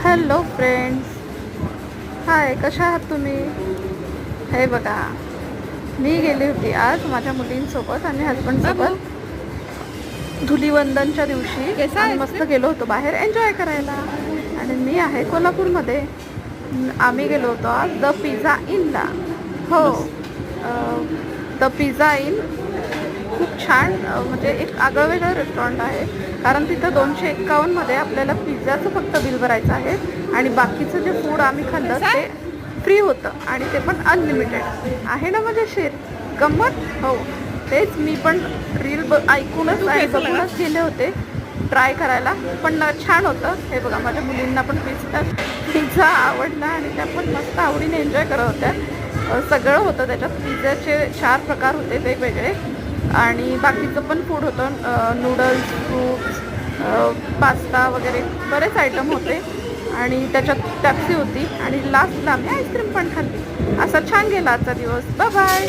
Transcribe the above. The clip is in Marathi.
हॅलो फ्रेंड्स, हाय, कशा आहात तुम्ही? हे बघा, मी गेली होती आज माझ्या मुलींसोबत आणि हजबंडसोबत धुलीवंदनच्या दिवशी आम्ही मस्त गेलो होतो बाहेर एन्जॉय करायला. आणि मी आहे कोल्हापूरमध्ये. आम्ही गेलो होतो आज द पिझ्झा इनला. हो, द पिझ्झा इन खूप छान, म्हणजे एक आगळं वेगळं रेस्टॉरंट आहे. कारण तिथं 251मध्ये आपल्याला पिझ्झाचं फक्त बिल भरायचं आहे आणि बाकीचं जे फूड आम्ही खाल्लं ते फ्री होतं आणि ते पण अनलिमिटेड आहे ना. मजेशीर गंमत. हो, तेच मी पण रील ऐकूनच आणि बघूनच गेले होते ट्राय करायला, पण छान होतं. हे बघा, माझ्या मुलींना पण पिझ्झा आवडला आणि त्या पण मस्त आवडीने एन्जॉय करत होत्या. सगळं होतं त्याच्यात. पिझ्झाचे 4 प्रकार होते वेगवेगळे आणि बाकीचं पण फूड होतं. नूडल्स, फ्रूट्स, पास्ता वगैरे बरेच आयटम होते आणि त्याच्यात पेप्सी होती आणि लास्टला आम्ही आईस्क्रीम पण खाल्ली. असा छान गेला आजचा दिवस. Bye bye.